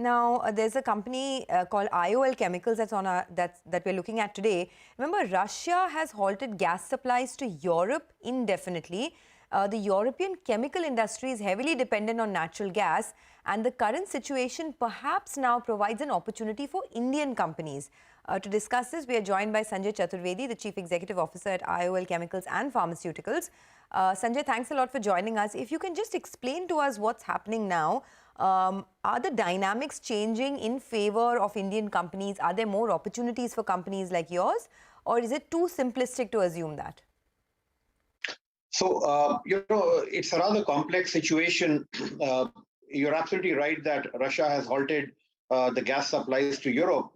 Now, there's a company called IOL Chemicals that's on that we're looking at today. Remember, Russia has halted gas supplies to Europe indefinitely. The European chemical industry is heavily dependent on natural gas, and the current situation perhaps now provides an opportunity for Indian companies. To discuss this, we are joined by Sanjay Chaturvedi, the Chief Executive Officer at IOL Chemicals and Pharmaceuticals. Sanjay, thanks a lot for joining us. If you can just explain to us what's happening now. Are the dynamics changing in favor of Indian companies? Are there more opportunities for companies like yours? Or is it too simplistic to assume that? So, it's a rather complex situation. You're absolutely right that Russia has halted the gas supplies to Europe.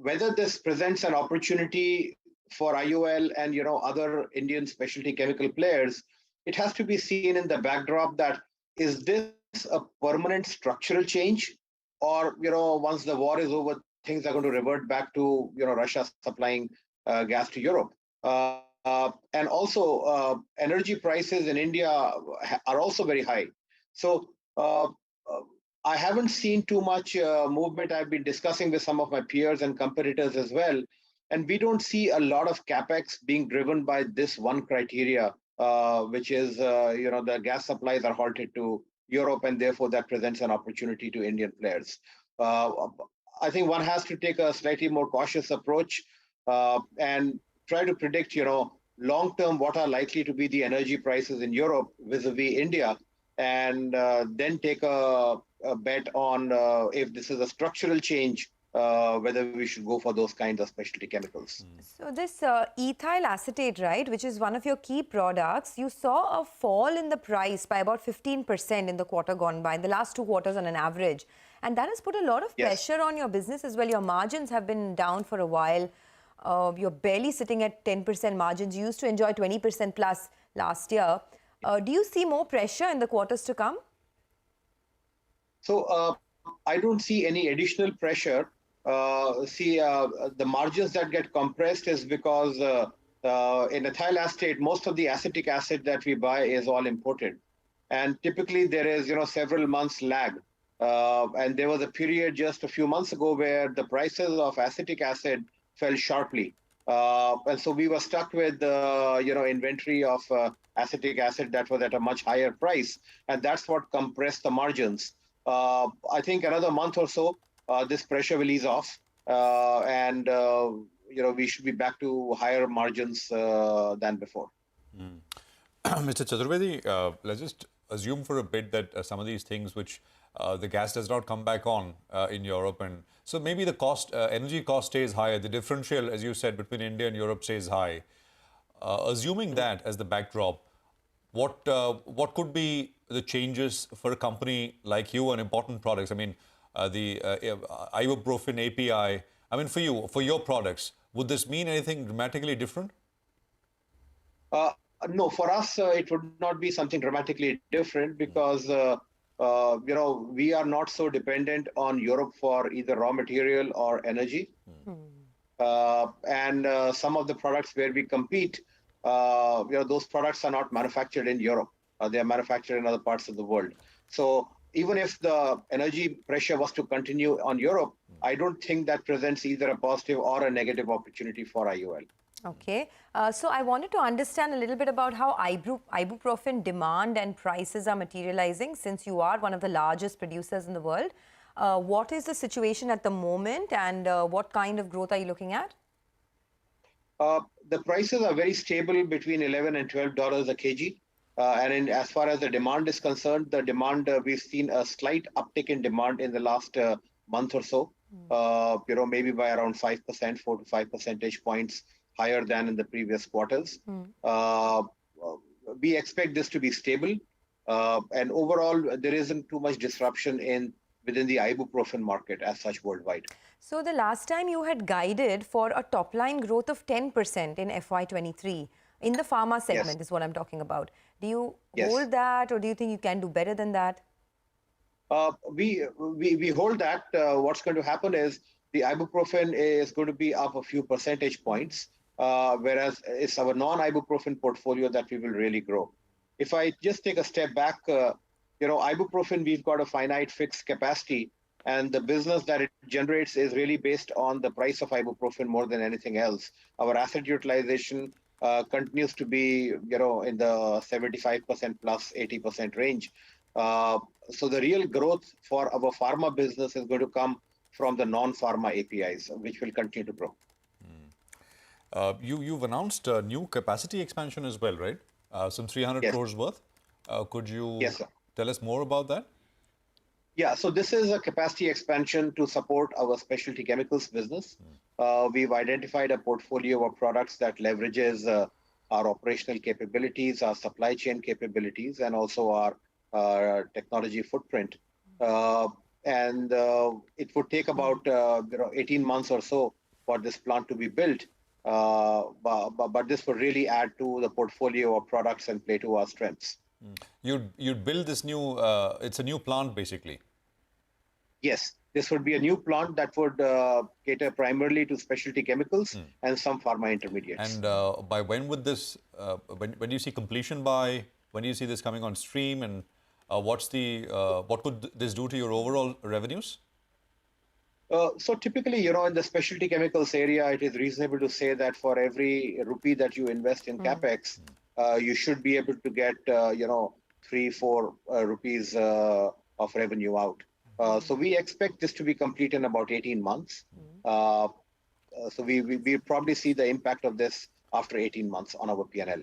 Whether this presents an opportunity for IOL and other Indian specialty chemical players, it has to be seen in the backdrop that is this a permanent structural change, or once the war is over, things are going to revert back to Russia supplying gas to Europe. And also energy prices in India are also very high. So I haven't seen too much movement. I've been discussing with some of my peers and competitors as well, and we don't see a lot of capex being driven by this one criteria, which is the gas supplies are halted to Europe, and therefore that presents an opportunity to Indian players. I think one has to take a slightly more cautious approach and try to predict, long-term what are likely to be the energy prices in Europe vis-a-vis India, and then take a bet on if this is a structural change, whether we should go for those kinds of specialty chemicals. So this ethyl acetate, right, which is one of your key products, you saw a fall in the price by about 15% in the quarter gone by, in the last 2 quarters on an average. And that has put a lot of pressure on your business as well. Your margins have been down for a while. You're barely sitting at 10% margins. You used to enjoy 20% plus last year. Do you see more pressure in the quarters to come? So I don't see any additional pressure. The margins that get compressed is because in ethyl acetate, most of the acetic acid that we buy is all imported. And typically there is, several months lag. And there was a period just a few months ago where the prices of acetic acid fell sharply. And so we were stuck with, inventory of acetic acid that was at a much higher price. And that's what compressed the margins. I think another month or so, this pressure will ease off, and we should be back to higher margins than before. Mr. Chaturvedi, let's just assume for a bit that some of these things which the gas does not come back on in Europe, and so maybe the cost, energy cost stays higher. The differential, as you said, between India and Europe stays high. Assuming that as the backdrop, what could be the changes for a company like you on important products? I mean, the ibuprofen API, I mean, for your products, would this mean anything dramatically different? No, for us, it would not be something dramatically different because, we are not so dependent on Europe for either raw material or energy. And some of the products where we compete, those products are not manufactured in Europe. They are manufactured in other parts of the world. So even if the energy pressure was to continue on Europe, I don't think that presents either a positive or a negative opportunity for IOL. Okay. So I wanted to understand a little bit about how ibuprofen demand and prices are materializing, since you are one of the largest producers in the world. What is the situation at the moment, and what kind of growth are you looking at? The prices are very stable between $11 and $12 a kg. And as far as the demand is concerned, the demand, we've seen a slight uptick in demand in the last month or so, maybe by around 5%, 4 to 5 percentage points higher than in the previous quarters. We expect this to be stable. And overall, there isn't too much disruption within the ibuprofen market as such worldwide. So the last time you had guided for a top-line growth of 10% in FY23, in the pharma segment is what I'm talking about. Do you hold that, or do you think you can do better than that? We hold that. What's going to happen is the ibuprofen is going to be up a few percentage points, whereas it's our non-ibuprofen portfolio that we will really grow. If I just take a step back, ibuprofen, we've got a finite fixed capacity, and the business that it generates is really based on the price of ibuprofen more than anything else. Our asset utilization continues to be, in the 75% plus 80% range. So the real growth for our pharma business is going to come from the non-pharma APIs, which will continue to grow. You've announced a new capacity expansion as well, right? Some 300 Yes. crores worth. Could you Yes, sir. tell us more about that? Yeah, so this is a capacity expansion to support our specialty chemicals business. We've identified a portfolio of products that leverages our operational capabilities, our supply chain capabilities, and also our technology footprint. And it would take about 18 months or so for this plant to be built. But this would really add to the portfolio of products and play to our strengths. You'd build this new, it's a new plant basically. Yes, this would be a new plant that would cater primarily to specialty chemicals and some pharma intermediates. And by when would this, when do you see completion by, when do you see this coming on stream, and what could this do to your overall revenues? So typically, in the specialty chemicals area, it is reasonable to say that for every rupee that you invest in capex, you should be able to get, 3-4 rupees of revenue out. So we expect this to be complete in about 18 months. So we probably see the impact of this after 18 months on our P&L.